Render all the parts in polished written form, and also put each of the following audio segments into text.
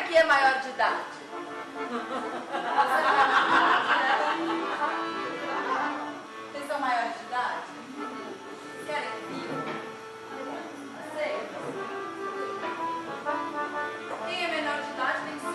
aqui é maior de idade? Vocês são maiores de idade? Querem filho? Aceita? Quem é menor de idade tem que se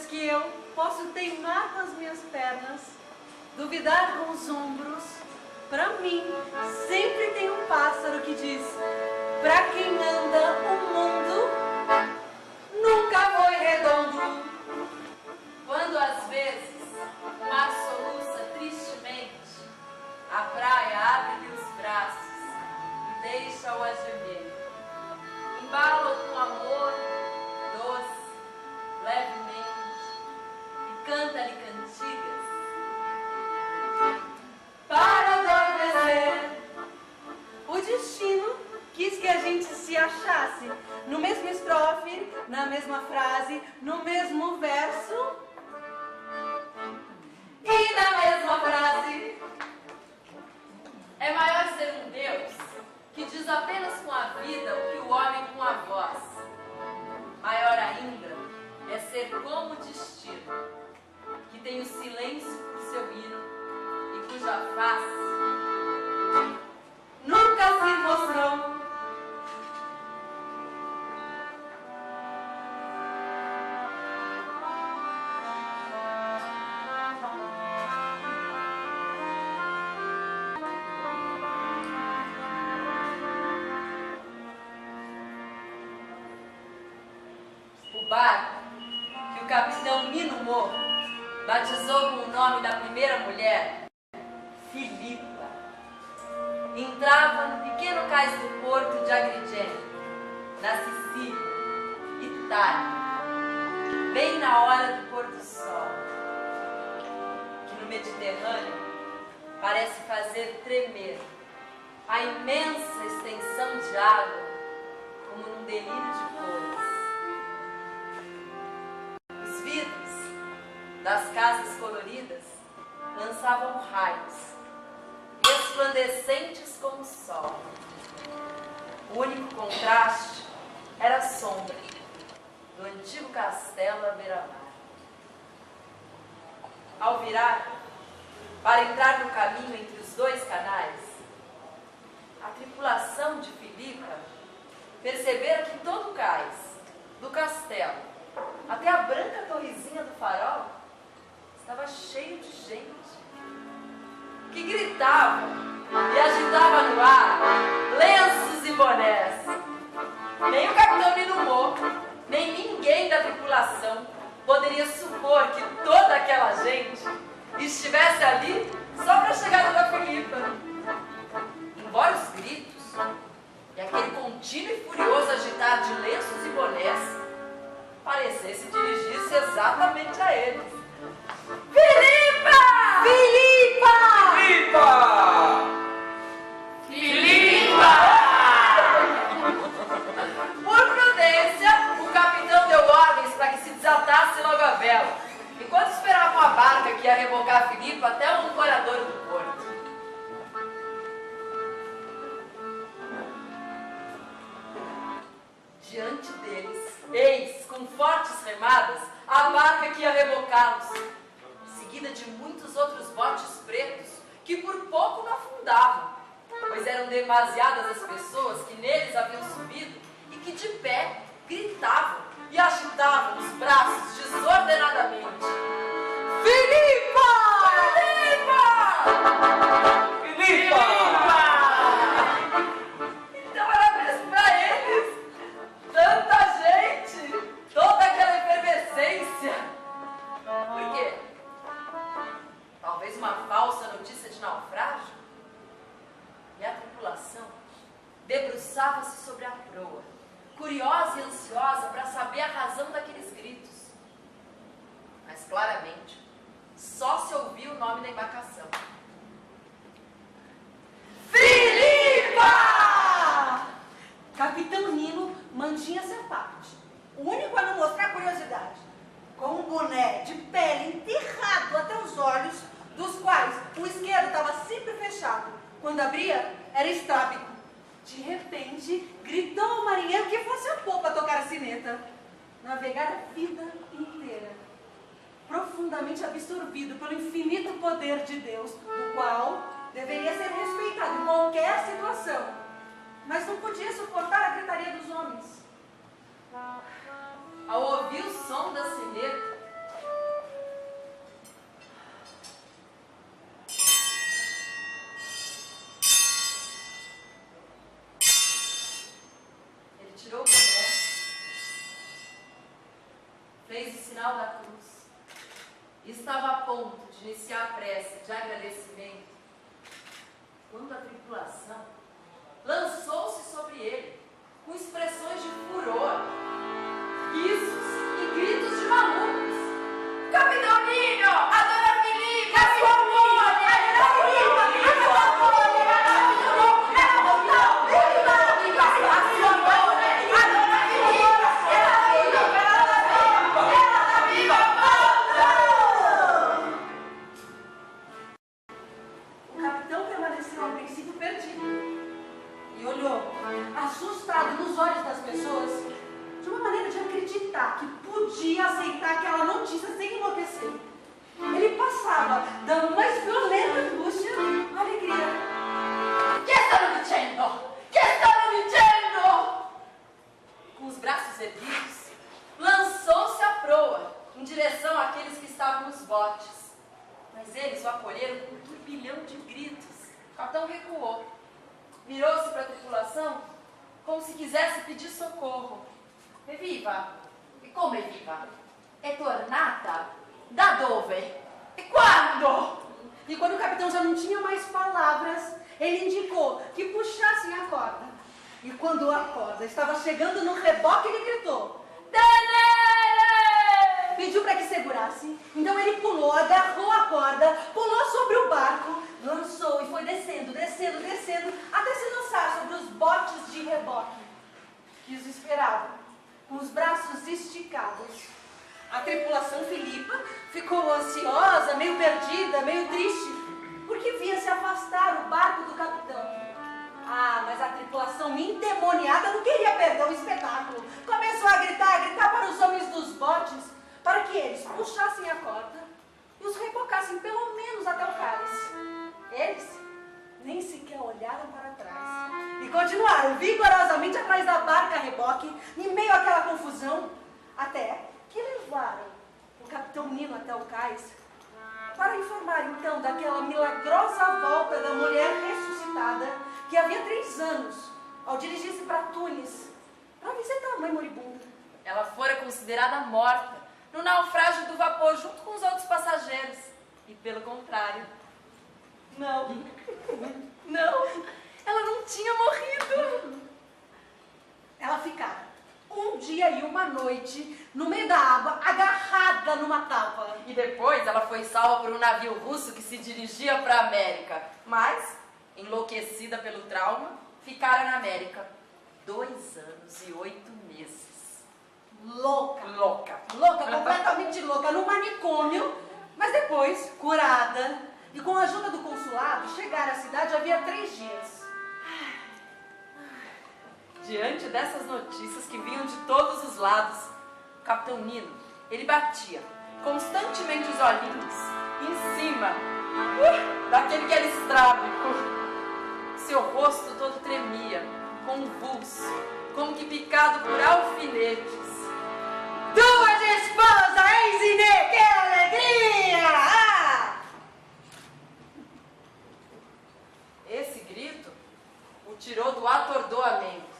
que eu posso teimar com as minhas pernas, duvidar com os ombros. Para mim, sempre tem um pássaro que diz: para quem anda o mundo, nunca foi redondo. Quando às vezes o mar soluça tristemente, a praia abre-lhe os braços e deixa-o a gemer. Embala-o com amor doce, levemente, canta-lhe cantigas para adormecer. O destino quis que a gente se achasse no mesmo estrofe, na mesma frase, no mesmo verso e na mesma frase. É maior ser um Deus que diz apenas com a vida o que o homem com a voz. Maior ainda é ser como o destino, que tem o silêncio por seu hino e cuja face nunca se mostrou. O barco que o capitão Nino Morro batizou com o nome da primeira mulher, Filipa, entrava no pequeno cais do porto de Agrigento, na Sicília, Itália, bem na hora do pôr do sol, que no Mediterrâneo parece fazer tremer a imensa extensão de água como num delírio de cores. Os vidros das casas coloridas lançavam raios, resplandecentes como o sol. O único contraste era a sombra do antigo castelo à beira-mar. Ao virar, para entrar no caminho entre os dois canais, a tripulação de Filipa percebera que todo o cais, do castelo até a branca torrezinha do farol, estava cheio de gente que gritava e agitava no ar lenços e bonés. Nem o capitão Nino Morro, nem ninguém da tripulação poderia supor que toda aquela gente estivesse ali só para a chegada da Filipa. Embora os gritos e aquele contínuo e furioso agitar de lenços e bonés parecesse dirigir-se exatamente a eles. Filipa! Filipa! Filipa! Filipa! Por prudência, o capitão deu ordens para que se desatasse logo a vela, enquanto esperavam a barca que ia rebocar Filipa até o ancoradouro do porto. Diante deles, eis, com fortes remadas a barca que ia rebocá-los, seguida de muitos outros botes pretos que por pouco não afundavam, pois eram demasiadas as pessoas que neles haviam subido e que de pé gritavam e agitavam os braços desordenadamente. Filipa! Filipa! Filipa! Então era mesmo pra eles. Tanta gente, toda aquela efervescência. Por quê? Talvez uma falsa notícia de naufrágio? E a tripulação debruçava-se sobre a proa, curiosa e ansiosa para saber a razão daqueles gritos. Mas claramente, só se ouvia o nome da embarcação. Filipa! Capitão Nino mantinha-se à parte, o único a não mostrar curiosidade, com um boné de pele enterrado até os olhos, dos quais o esquerdo estava sempre fechado. Quando abria, era estrábico. De repente, gritou ao marinheiro que fosse a popa tocar a sineta. Navegar a vida inteira, profundamente absorvido pelo infinito poder de Deus, do qual deveria ser respeitado em qualquer situação, mas não podia suportar a gritaria dos homens. Ao ouvir o som da sineta, ele tirou o boné, fez o sinal da cruz e estava a ponto de iniciar a prece de agradecimento, quando a tripulação lançou-se sobre ele com expressões de furor, risos e gritos de malucos. Capitão Nino! A dona Filipa! A sua mãe! A dona Filipa! A sua mãe! A sua mãe! A dona Filipa! Ela tá viva! O capitão permaneceu ao princípio perdido e olhou, assustado nos olhos das pessoas, de uma maneira de acreditar que podia aceitar aquela notícia sem enlouquecer. Ele passava da mais violenta angústia à alegria. Que stanno dicendo? Que stanno dicendo? Com os braços erguidos, lançou-se à proa em direção àqueles que estavam nos botes. Mas eles o acolheram com um turbilhão de gritos. O capitão recuou. Virou-se para a tripulação como se quisesse pedir socorro. Evviva! E come viva? È tornata? Da dove? E quando? E quando o capitão já não tinha mais palavras, ele indicou que puxassem a corda. E quando a corda estava chegando no reboque, ele gritou: Tenere! Pediu para que segurasse. Então ele pulou, agarrou a corda, pulou sobre o barco, lançou e foi descendo, descendo, descendo, até se lançar sobre os botes de reboque que os esperavam, com os braços esticados. A tripulação Filipa ficou ansiosa, meio perdida, meio triste, porque via se afastar o barco do capitão. Ah, mas a tripulação endemoniada não queria perder o espetáculo. Começou a gritar para os homens dos botes, para que eles puxassem a corda e os rebocassem pelo menos até o cálice. Eles nem sequer olharam para trás e continuaram vigorosamente atrás da barca a reboque, em meio àquela confusão, até que levaram o capitão Nino até o cais para informar então daquela milagrosa volta da mulher ressuscitada que havia 3 anos, ao dirigir-se para Tunis, para visitar a mãe moribunda. Ela fora considerada morta no naufrágio do vapor junto com os outros passageiros. E pelo contrário, não, ela não tinha morrido. Ela ficara 1 dia e 1 noite no meio da água, agarrada numa tábua. E depois ela foi salva por um navio russo que se dirigia para a América. Mas, enlouquecida pelo trauma, ficara na América 2 anos e 8 meses. Louca, Louca. completamente louca, no manicômio, mas depois, curada, e com a ajuda do consulado, chegaram à cidade havia 3 dias. Diante dessas notícias que vinham de todos os lados, O Capitão Nino, ele batia constantemente os olhinhos em cima daquele que era estrábico. Seu rosto todo tremia, convulso, como que picado por alfinetes. Duas esposas, hein, Zinê? Que alegria! Ah! Esse grito o tirou do atordoamento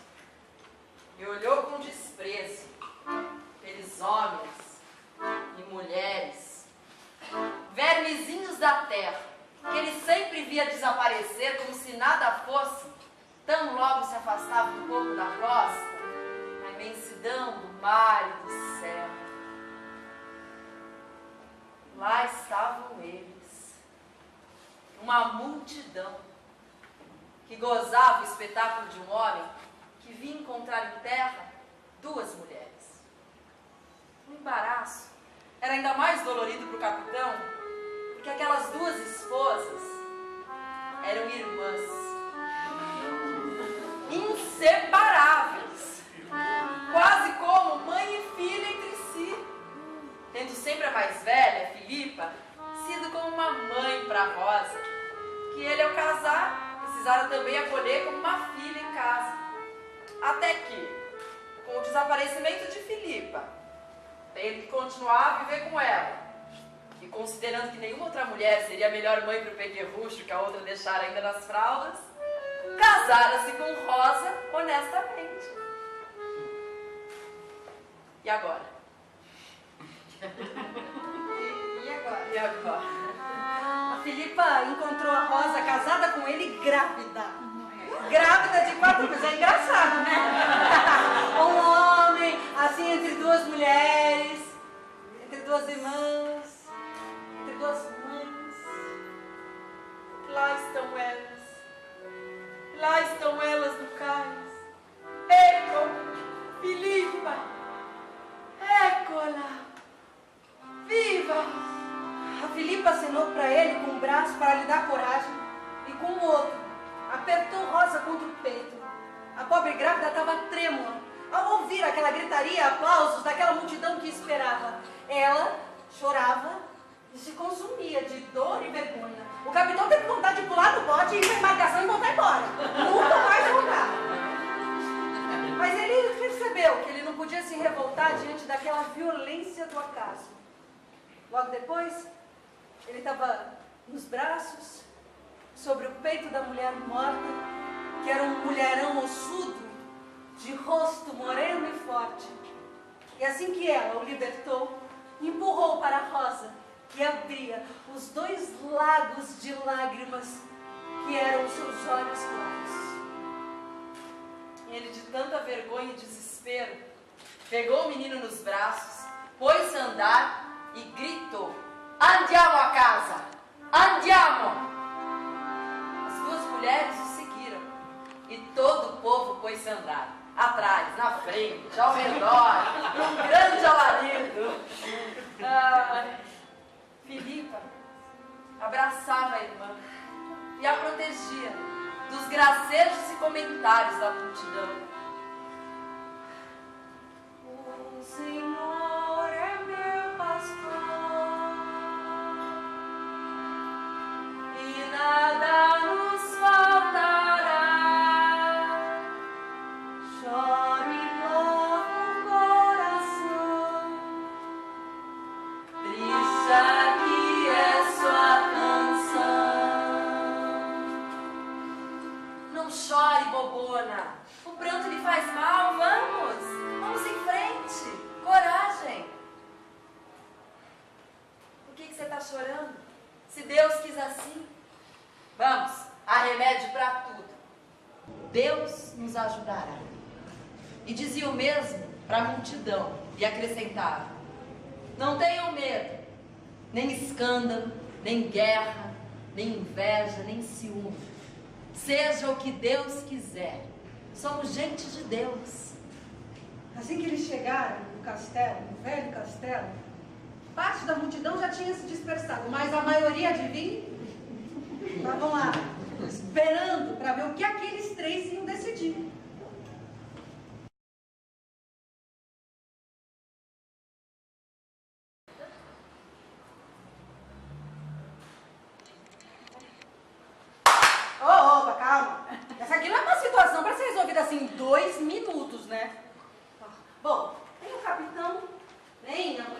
e olhou com desprezo aqueles homens e mulheres, vermezinhos da terra, que ele sempre via desaparecer como se nada fosse, tão logo se afastava um pouco da costa, na imensidão do mar e do céu. Lá estavam eles, uma multidão, que gozava o espetáculo de um homem que vinha encontrar em terra duas mulheres. O embaraço era ainda mais dolorido para o capitão, porque aquelas duas esposas eram irmãs, inseparáveis, quase como mãe e filha entre si, tendo sempre a mais velha, Filipa, sido como uma mãe para Rosa, que ele, ao casar, precisara também acolher como uma filha em casa. Até que, com o desaparecimento de Filipa, tendo que continuar a viver com ela, e considerando que nenhuma outra mulher seria a melhor mãe para o pequerrucho que a outra deixara ainda nas fraldas, casara-se com Rosa honestamente. E agora? E agora? E agora? A Filipa encontrou a Rosa casada com ele grávida. Grávida de 4 meses. É engraçado, né? Um homem, assim, entre duas mulheres, entre duas irmãs, entre duas mães. Lá estão elas no cais. Eco, Filipa, écola, viva! A Filipa acenou para ele com um braço para lhe dar coragem e com o outro apertou Rosa contra o peito. A pobre grávida estava trêmula ao ouvir aquela gritaria e aplausos daquela multidão que esperava. Ela chorava e se consumia de dor e vergonha. O capitão teve vontade de pular do bote e ir para a embarcação e voltar embora. Nunca mais voltar. Mas ele percebeu que ele não podia se revoltar diante daquela violência do acaso. Logo depois, ele estava nos braços, sobre o peito da mulher morta, que era um mulherão ossudo, de rosto moreno e forte. E assim que ela o libertou, empurrou para a Rosa, que abria os 2 lagos de lágrimas que eram seus olhos claros. Ele, de tanta vergonha e desespero, pegou o menino nos braços, pôs-se a andar e gritou: "Andiamo a casa! Andiamo!" As 2 mulheres o seguiram e todo o povo pôs-se a andar, atrás, na frente, ao redor, num grande alarido. Filipa abraçava a irmã e a protegia dos gracejos e comentários da multidão. O Senhor é meu pastor e nada nos faltará. Chore novo coração, triste aqui é sua canção. Não chore, bobona. O pranto lhe faz mal. Vamos em frente. Coragem. Por que você está chorando? Se Deus quis assim. Vamos, há remédio para tudo. Deus nos ajudará. E dizia o mesmo para a multidão e acrescentava: não tenham medo, nem escândalo, nem guerra, nem inveja, nem ciúme. Seja o que Deus quiser. Somos gente de Deus. Assim que eles chegaram no castelo, no velho castelo, parte da multidão já tinha se dispersado, mas a maioria, adivinha, estavam lá, esperando para ver o que aqueles 3 iam decidir.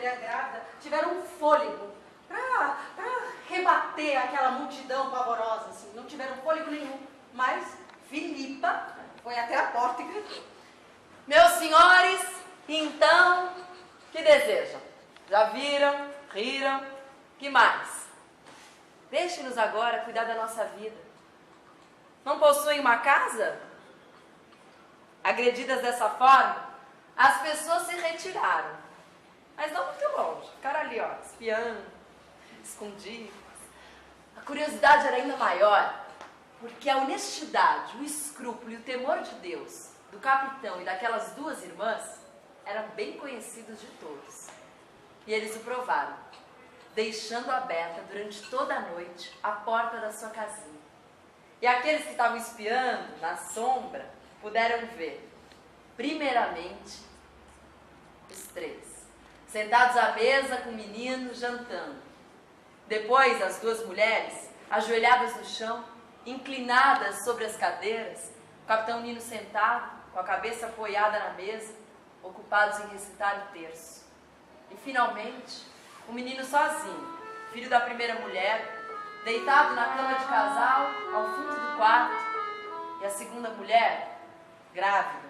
mulher grávida tiveram um fôlego para rebater aquela multidão pavorosa, assim. Não tiveram fôlego nenhum. Mas Filipa foi até a porta e gritou: Meus senhores, então, que desejam? Já viram? Riram? Que mais? Deixem-nos agora cuidar da nossa vida. Não possuem uma casa? Agredidas dessa forma, as pessoas se retiraram. Mas não muito longe. Ficaram ali, ó, espiando, escondidas. A curiosidade era ainda maior, porque a honestidade, o escrúpulo e o temor de Deus do capitão e daquelas duas irmãs eram bem conhecidos de todos. E eles o provaram, deixando aberta durante toda a noite a porta da sua casinha. E aqueles que estavam espiando na sombra puderam ver, primeiramente, os três, sentados à mesa com o menino jantando. Depois, as duas mulheres, ajoelhadas no chão, inclinadas sobre as cadeiras, o capitão Nino sentado, com a cabeça apoiada na mesa, ocupados em recitar o terço. E, finalmente, o menino sozinho, filho da primeira mulher, deitado na cama de casal, ao fundo do quarto, e a segunda mulher, grávida,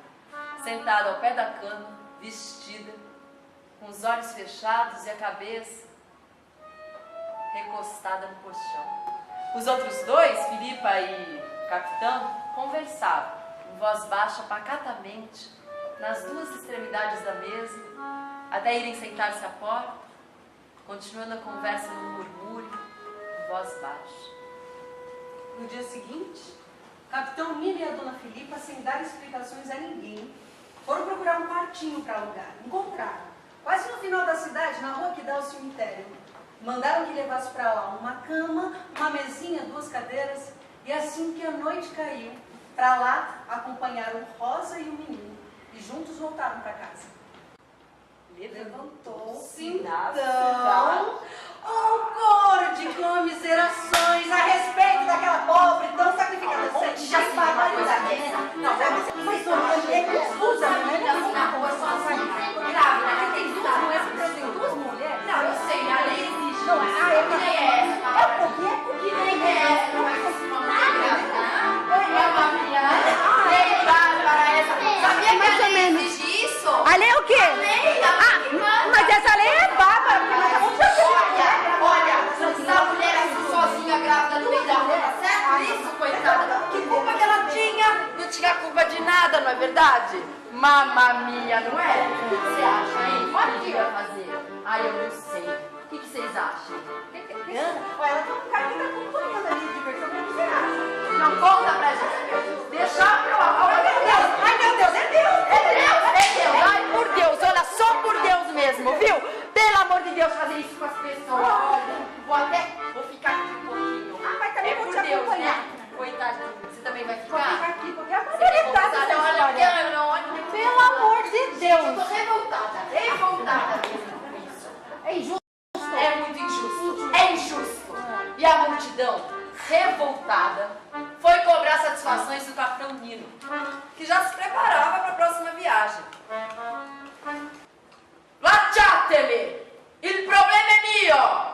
sentada ao pé da cama, vestida, com os olhos fechados e a cabeça recostada no colchão. Os outros dois, Filipa e o capitão, conversavam, em voz baixa, pacatamente, nas duas extremidades da mesa, até irem sentar-se à porta, continuando a conversa num murmúrio, em voz baixa. No dia seguinte, o capitão Nino e a dona Filipa, sem dar explicações a ninguém, foram procurar um quartinho para alugar. Encontraram, quase no final da cidade, na rua que dá ao cemitério. Mandaram que levasse para lá uma cama, uma mesinha, duas cadeiras, e assim que a noite caiu, para lá acompanharam Rosa e o menino, e juntos voltaram para casa. Levantou-se então um coro de comiserações a respeito daquela pobre tão sacrificada. Já se barbaridade. Não, mas é confusa, né? Na rua sozinha, grávida, tem duas mulheres, tem duas mulheres? Não, eu sei, a lei existe. Não, quem é essa? É porque quem é essa? Não é uma mulher grávida. É uma criança. Lei bárbara essa. Sabia que a lei exige isso? A lei é o quê? A lei, Mas essa lei é bárbara, porque nós estamos olha, se a mulher assim sozinha, grávida no meio da rua, tá certo? Isso, coitada. Que culpa que ela tinha? Não tinha culpa de nada, não é verdade? Mamma mia, não é? O que você acha, hein? Olha o que ia fazer. Ai, eu não sei. O que vocês acham? Ela tem um cara que tá acompanhando ali de diversão, o que você acha? Não conta pra gente. Deixa eu... Ai, meu Deus, é Deus! É Deus, é Deus. Ai, por Deus, olha, só por Deus mesmo, viu? Pelo amor de Deus, fazer isso com as pessoas. Vou ficar aqui um pouquinho. Ah, mas também é vou por te Deus, acompanhar. né? Coitadinho, você também vai Vou ficar? ficar aqui, porque é uma Você quer barbaridade contar? essa Olha, história. olha, Pelo amor de Eu Deus! tô revoltada mesmo com isso. É injusto. É muito injusto. É injusto. E a multidão, revoltada, foi cobrar satisfações do capitão Nino, que já se preparava para a próxima viagem. Lasciatemi! Il problema è mio!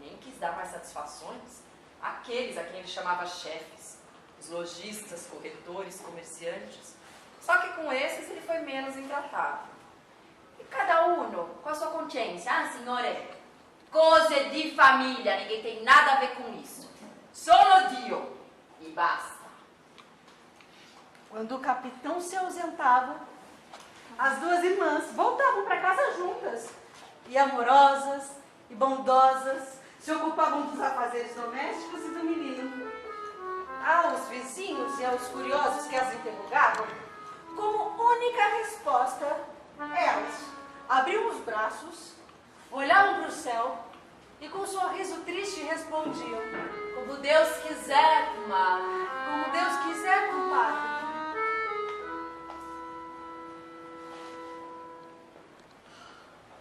Nem quis dar mais satisfações àqueles a quem ele chamava chefes, os lojistas, corretores, comerciantes. Só que com esses ele foi menos intratável. E cada um com a sua consciência, signore, cose di famiglia, ninguém tem nada a ver com isso. Solo Dio e basta. Quando o capitão se ausentava, as duas irmãs voltavam para casa juntas. E amorosas e bondosas, se ocupavam dos afazeres domésticos e do menino. Aos vizinhos e aos curiosos que as interrogavam, como única resposta, elas abriam os braços, olhavam para o céu e com um sorriso triste respondiam: Como Deus quiser, Mar. como Deus quiser, compadre.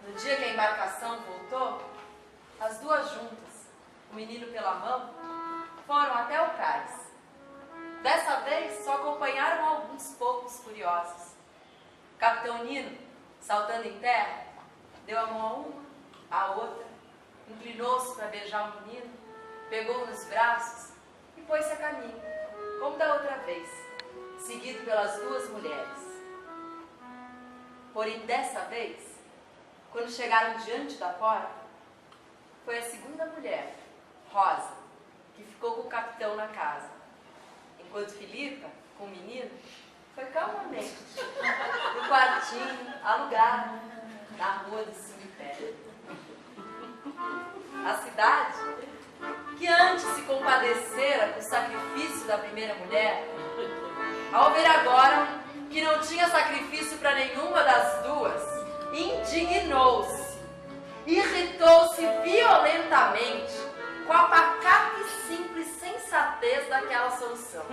No dia que a embarcação voltou, as duas juntas, o menino pela mão, foram até o cais. Dessa vez, só acompanharam alguns poucos curiosos. Capitão Nino Saltando em terra, deu a mão a uma, a outra, inclinou-se para beijar o menino, pegou-o nos braços e pôs-se a caminho, como da outra vez, seguido pelas duas mulheres. Porém, dessa vez, quando chegaram diante da porta, foi a segunda mulher, Rosa, que ficou com o capitão na casa, enquanto Filipa, com o menino, foi calmamente no quartinho alugado na rua do cemitério. A cidade, que antes se compadecera com o sacrifício da primeira mulher, ao ver agora que não tinha sacrifício para nenhuma das duas, indignou-se, irritou-se violentamente com a pacata e simples sensatez daquela solução.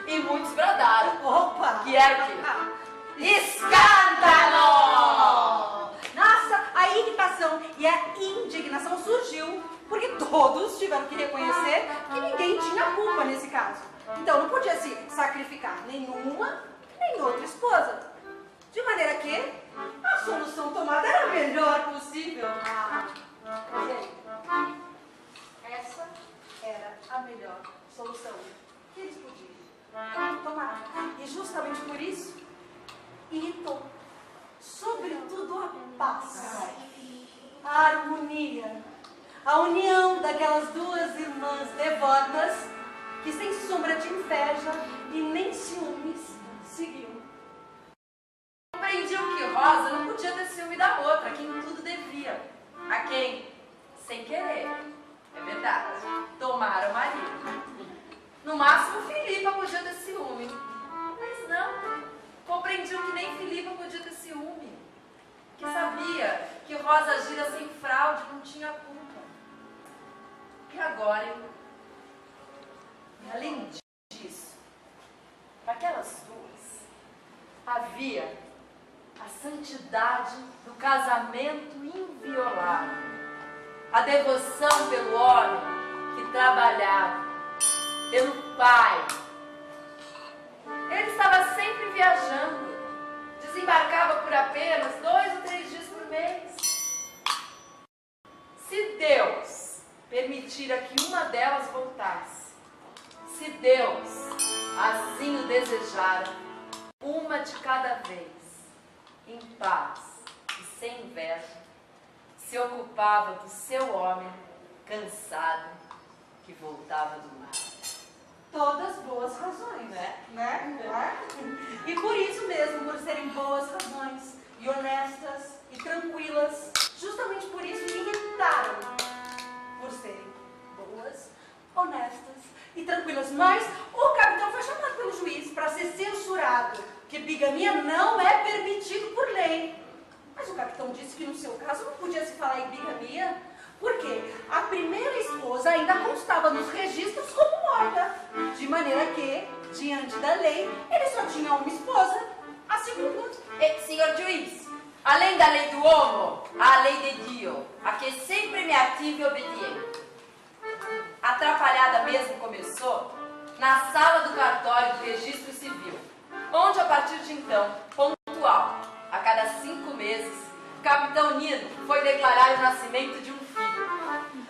E muitos bradaram. Opa! Que era o quê? Escândalo! Nossa, a irritação e a indignação surgiu porque todos tiveram que reconhecer que ninguém tinha culpa nesse caso. Então não podia se sacrificar nenhuma nem outra esposa. De maneira que a solução tomada era a melhor possível. E aí? Essa era a melhor solução que eles podiam tomar. E justamente por isso, irritou, sobretudo, a paz, a harmonia, a união daquelas duas irmãs devotas que, sem sombra de inveja e nem ciúmes, seguiam. Compreendiam que Rosa não podia ter ciúme da outra, a quem tudo devia, a quem, sem querer, é verdade, tomaram o marido. No máximo, Filipa podia ter ciúme, mas não. Compreendiam que nem Filipa podia ter ciúme, que sabia que Rosa agira sem fraude, não tinha culpa. E agora, além disso, para aquelas duas, havia a santidade do casamento inviolável, a devoção pelo homem que trabalhava, pelo pai. Ele estava sempre viajando, desembarcava por apenas 2 ou 3 dias por mês. Se Deus permitira que uma delas voltasse, se Deus assim o desejara, uma de cada vez, em paz e sem inveja, se ocupava do seu homem cansado que voltava do mar. Todas boas razões, né? E por isso mesmo, por serem boas razões, e honestas, e tranquilas, justamente por isso irritaram, por serem boas, honestas e tranquilas. Mas o capitão foi chamado pelo juiz para ser censurado, que bigamia não é permitido por lei. Mas o capitão disse que no seu caso não podia se falar em bigamia, porque a primeira esposa ainda constava nos registros como morta, de maneira que, diante da lei, ele só tinha uma esposa, a segunda. Senhor juiz, além da lei do homo, há a lei de Dio, a que sempre me ative e obediente. A atrapalhada mesmo começou na sala do cartório do registro civil, onde a partir de então, pontual, a cada 5 meses, o capitão Nino foi declarar o nascimento de um filho.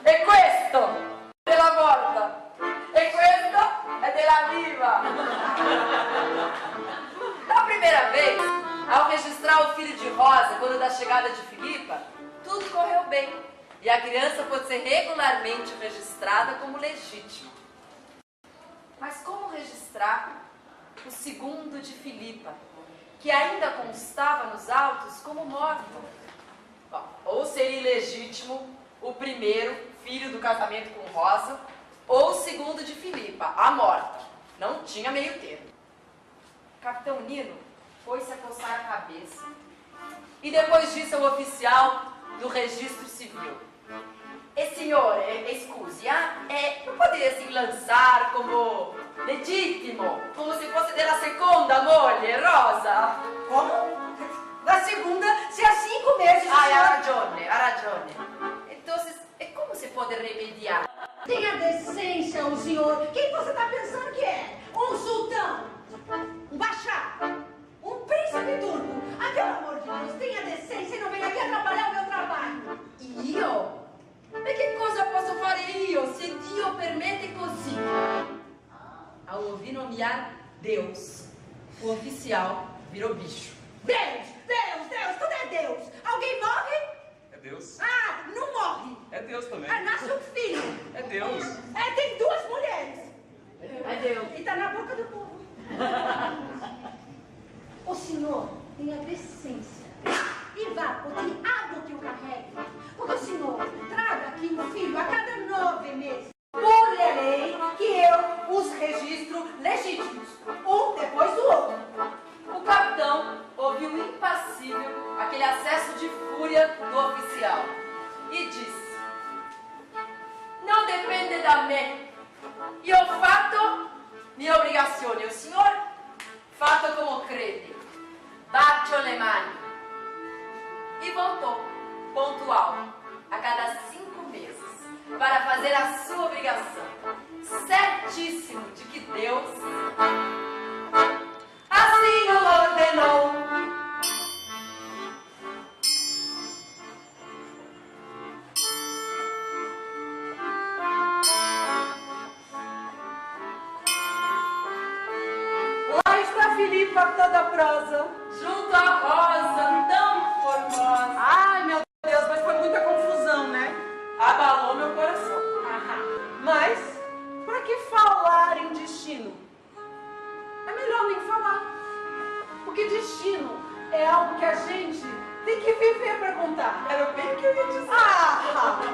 E questo della morta, e questo è della viva. Da primeira vez, ao registrar o filho de Rosa, quando da chegada de Filipa, tudo correu bem e a criança pôde ser regularmente registrada como legítima. Mas como registrar o segundo de Filipa, que ainda constava nos autos como morto? Bom, ou seria ilegítimo o primeiro filho do casamento com Rosa, ou o segundo de Filipa, a morta. Não tinha meio termo. Capitão Nino foi-se a coçar a cabeça. E depois disse ao oficial do registro civil: Signore, scusi, non poderia se lançar como legittimo, como se fosse della seconda moglie, Rosa? Como? Da segunda, se há 5 meses... Ha ragione. Então, e como se pode remediar? Tenha decência, o senhor. Quem você está pensando que é? Um sultão? Um bachá? Um príncipe turco? Ah, pelo amor de Deus, tenha oficial virou bicho. Deus, tudo é Deus. Alguém morre? É Deus. Ah, não morre. É Deus também. Ah, nasce um filho. É Deus. É, tem duas mulheres. É Deus. E tá na boca do povo. O senhor tem a decência e vá o diabo que o carregue. Porque o senhor traga aqui um filho a cada 9 meses. Por lei que eu os registro legítimos, um depois do outro. O capitão ouviu impassível aquele acesso de fúria do oficial e disse: não depende da me. Io fatto mia obrigazione. O senhor fatto como crede. Bacio le mani. E voltou, pontual, a cada 5 meses, para fazer a sua obrigação, certíssimo de que Deus assim o ordenou. Lá está Filipa toda prosa. Junto à rosa tão formosa. Ai, meu Deus, mas foi muita confusão, né? Abalou meu coração. Mas, para que falar em destino? É melhor nem falar. Porque destino é algo que a gente tem que viver para contar. Era bem o que eu ia dizer.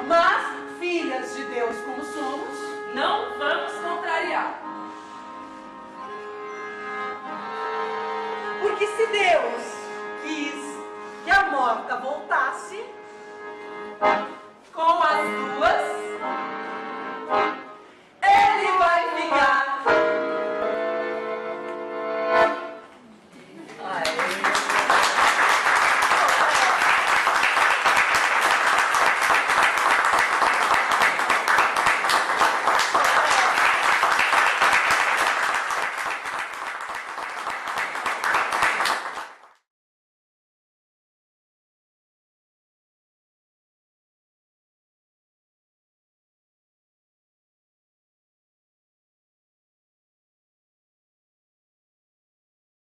Mas, filhas de Deus como somos, Não vamos contrariar. porque se Deus quis que a morta voltasse,